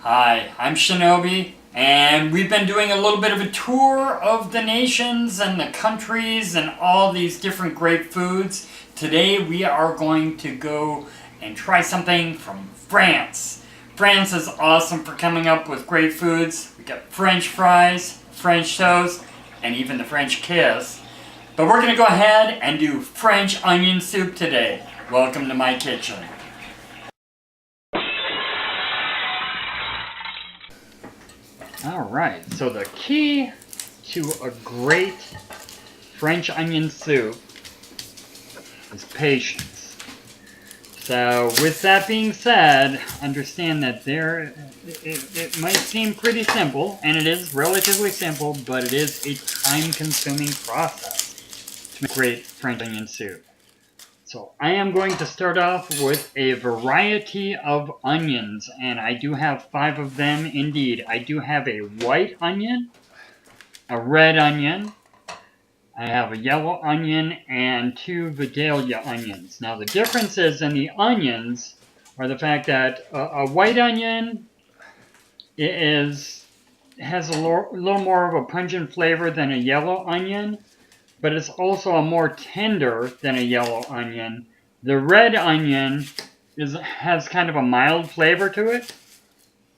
Hi, I'm Shinobi, and we've been doing a little bit of a tour of the nations and the countries and all these different great foods. Today we are going to go and try something from France. France is awesome for coming up with great foods. We got French fries, French toast, and even the French kiss. But we're going to go ahead and do French onion soup today. Welcome to my kitchen. Alright, so the key to a great French onion soup is patience. So with that being said, understand that it might seem pretty simple, and it is relatively simple, but it is a time-consuming process to make great French onion soup. So I am going to start off with a variety of onions, and I do have 5 of them indeed. I do have a white onion, a red onion, I have a yellow onion, and 2 Vidalia onions. Now the differences in the onions are the fact that a white onion has a little more of a pungent flavor than a yellow onion, but it's also a more tender than a yellow onion. The red onion has kind of a mild flavor to it,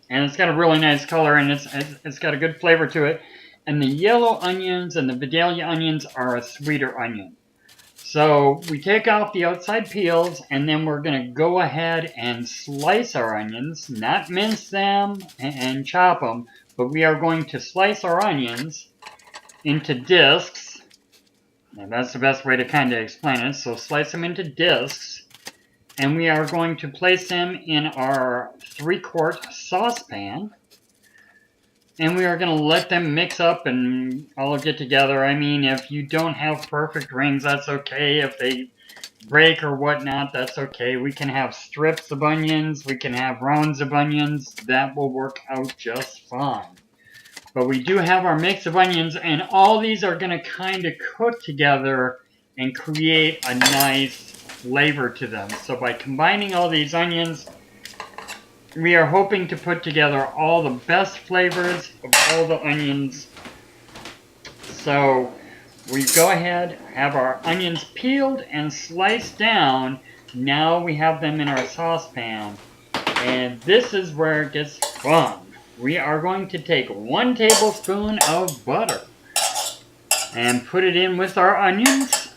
and it's got a really nice color, and it's got a good flavor to it. And the yellow onions and the Vidalia onions are a sweeter onion. So we take off the outside peels, and then we're going to go ahead and slice our onions, not mince them and chop them, but we are going to slice our onions into discs. Now that's the best way to kind of explain it. So slice them into discs, and we are going to place them in our 3-quart saucepan, and we are going to let them mix up and all get together. I mean, if you don't have perfect rings, that's okay. If they break or whatnot, that's okay. We can have strips of onions, we can have rounds of onions. That will work out just fine. But we do have our mix of onions, and all these are going to kind of cook together and create a nice flavor to them. So by combining all these onions, we are hoping to put together all the best flavors of all the onions. So we go ahead, have our onions peeled and sliced down. Now we have them in our saucepan, and this is where it gets fun. We are going to take 1 tablespoon of butter and put it in with our onions,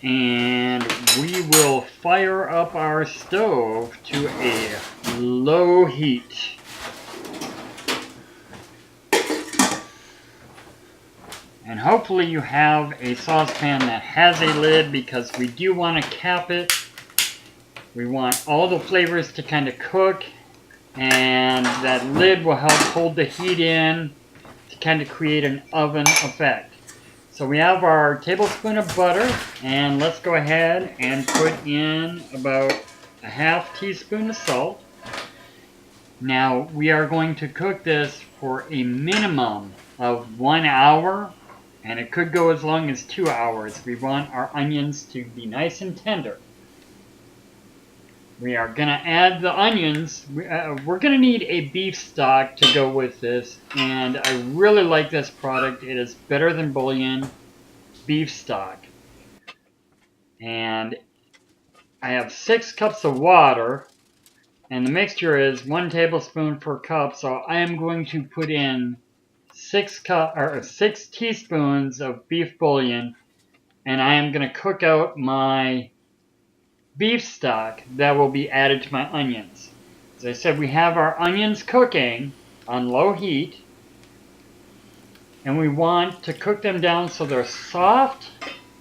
and we will fire up our stove to a low heat. And hopefully you have a saucepan that has a lid, because we do want to cap it. We want all the flavors to kind of cook, and that lid will help hold the heat in to kind of create an oven effect. So we have our tablespoon of butter, and let's go ahead and put in about a ½ teaspoon of salt. Now we are going to cook this for a minimum of 1 hour, and it could go as long as 2 hours. We want our onions to be nice and tender. We are going to add the onions. We're going to need a beef stock to go with this, and I really like this product. It is better than bouillon beef stock. And I have 6 cups of water, and the mixture is 1 tablespoon per cup, so I am going to put in 6 teaspoons of beef bouillon, and I am going to cook out my beef stock that will be added to my onions. As I said, we have our onions cooking on low heat, and we want to cook them down so they're soft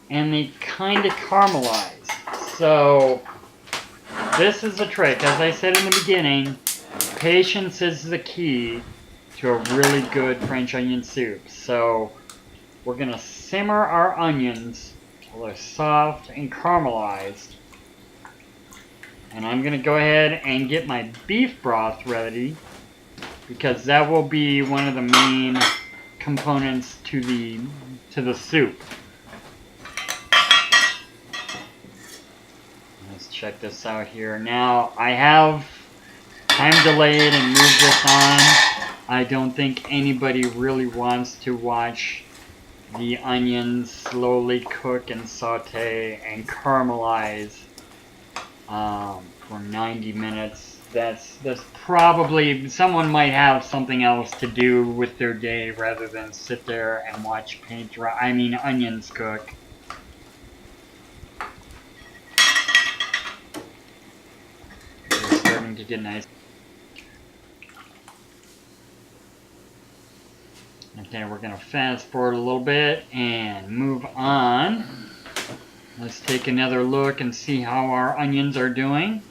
and they kind of caramelize. So this is the trick. As I said in the beginning, patience is the key to a really good French onion soup. So we're going to simmer our onions until they're soft and caramelized. And I'm going to go ahead and get my beef broth ready, because that will be one of the main components to the soup. Let's check this out here. Now I have time delayed and move this on. I don't think anybody really wants to watch the onions slowly cook and saute and caramelize for 90 minutes. That's probably, someone might have something else to do with their day rather than sit there and watch onions cook. They're starting to get nice. Okay, we're going to fast forward a little bit and move on. Let's take another look and see how our onions are doing.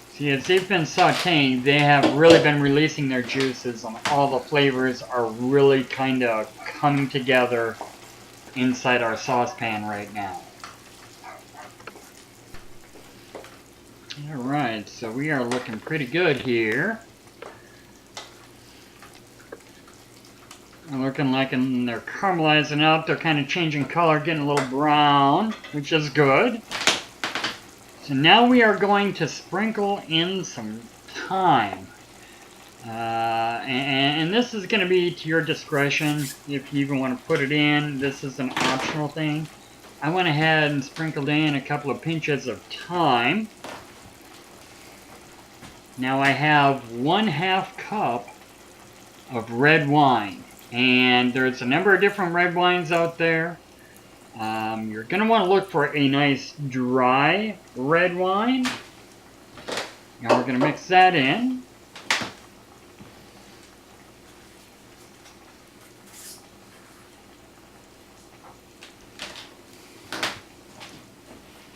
See, as they've been sauteing, they have really been releasing their juices, and all the flavors are really kind of coming together inside our saucepan right now. Alright, so we are looking pretty good here. They're looking like they're caramelizing up. They're kind of changing color, getting a little brown, which is good. So now we are going to sprinkle in some thyme. And this is going to be to your discretion if you even want to put it in. This is an optional thing. I went ahead and sprinkled in a couple of pinches of thyme. Now I have 1/2 cup of red wine. And there's a number of different red wines out there. You're going to want to look for a nice dry red wine. Now we're going to mix that in.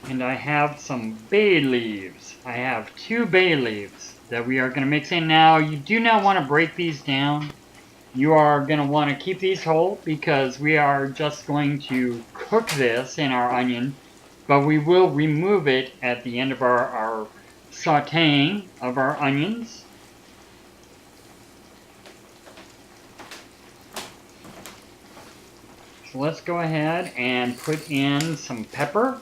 And I have some bay leaves. I have 2 bay leaves that we are going to mix in now. You do not want to break these down. You are going to want to keep these whole because we are just going to cook this in our onion, but we will remove it at the end of our sauteing of our onions. So let's go ahead and put in some pepper.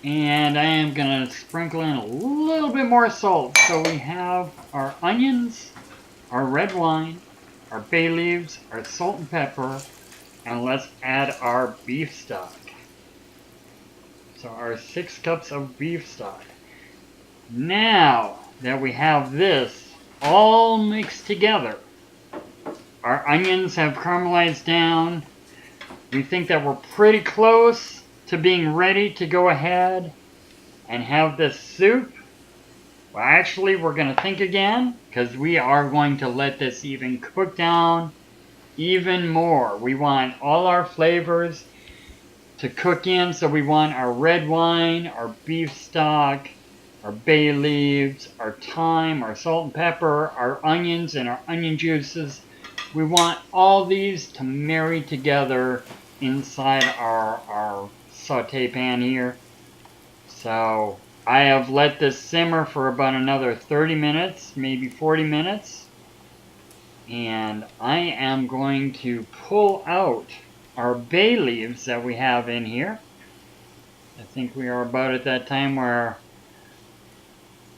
And I am going to sprinkle in a little bit more salt. So we have our onions, our red wine, our bay leaves, our salt and pepper, and let's add our beef stock. So our 6 cups of beef stock. Now that we have this all mixed together, our onions have caramelized down. We think that we're pretty close to being ready to go ahead and have this soup. Well, actually, we're going to think again because we are going to let this even cook down even more. We want all our flavors to cook in, so we want our red wine, our beef stock, our bay leaves, our thyme, our salt and pepper, our onions and our onion juices. We want all these to marry together inside our saute pan here. So I have let this simmer for about another 30 minutes, maybe 40 minutes. And I am going to pull out our bay leaves that we have in here. I think we are about at that time where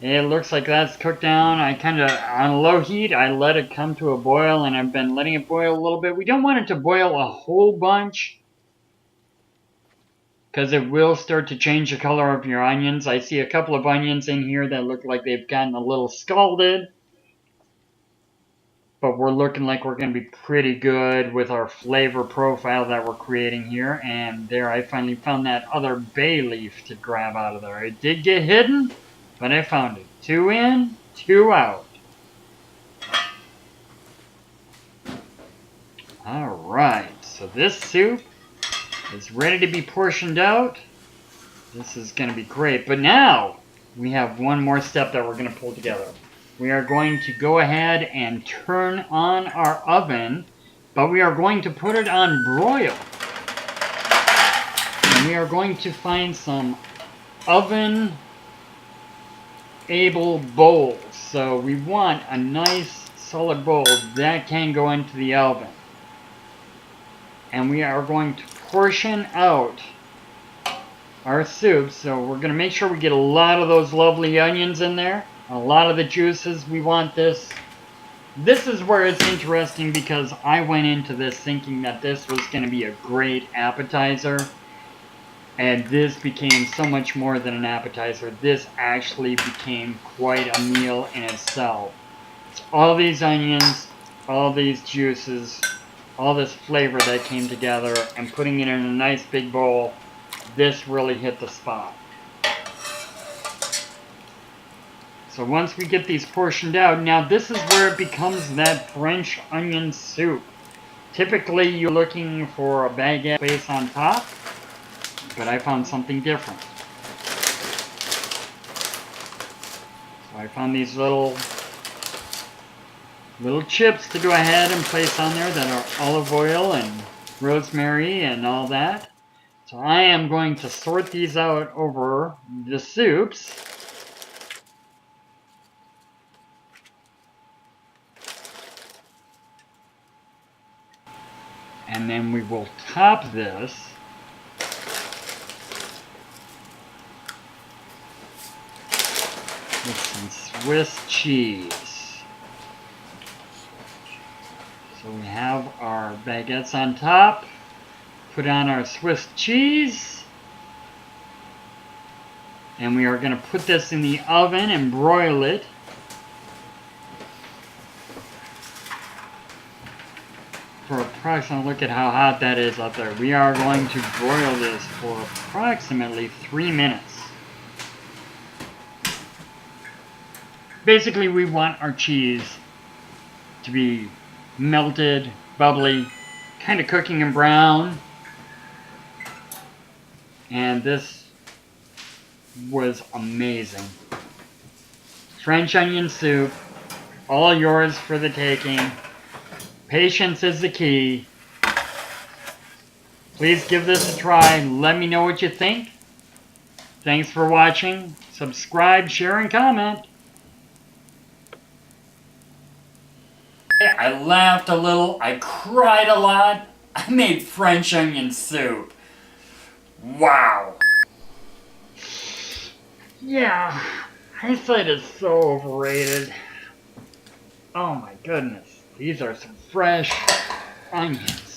it looks like that's cooked down. I kind of, on low heat, I let it come to a boil, and I've been letting it boil a little bit. We don't want it to boil a whole bunch, because it will start to change the color of your onions. I see a couple of onions in here that look like they've gotten a little scalded. But we're looking like we're going to be pretty good with our flavor profile that we're creating here. And there, I finally found that other bay leaf to grab out of there. It did get hidden, but I found it. 2 in, 2 out. Alright, so this soup is ready to be portioned out. This is going to be great. But now, we have one more step that we're going to pull together. We are going to go ahead and turn on our oven, but we are going to put it on broil. And we are going to find some oven-able bowls. So we want a nice solid bowl that can go into the oven. And we are going to portion out our soup. So we're going to make sure we get a lot of those lovely onions in there. A lot of the juices. We want this. This is where it's interesting because I went into this thinking that this was going to be a great appetizer. And this became so much more than an appetizer. This actually became quite a meal in itself. It's all these onions, all these juices, all this flavor that came together, and putting it in a nice big bowl. This really hit the spot. So once we get these portioned out, now this is where it becomes that French onion soup. Typically you're looking for a baguette base on top, but I found something different. So I found these little chips to go ahead and place on there that are olive oil and rosemary and all that. So I am going to sort these out over the soups. And then we will top this with some Swiss cheese. So we have our baguettes on top. Put on our Swiss cheese. And we are going to put this in the oven and broil it. For approximately, look at how hot that is up there. We are going to broil this for approximately 3 minutes. Basically, we want our cheese to be melted, bubbly, kind of cooking and brown. And this was amazing. French onion soup, all yours for the taking. Patience is the key. Please give this a try. Let me know what you think. Thanks for watching. Subscribe, share, and comment. I laughed a little. I cried a lot. I made French onion soup. Wow. Yeah, hindsight is so overrated. Oh my goodness. These are some fresh onions.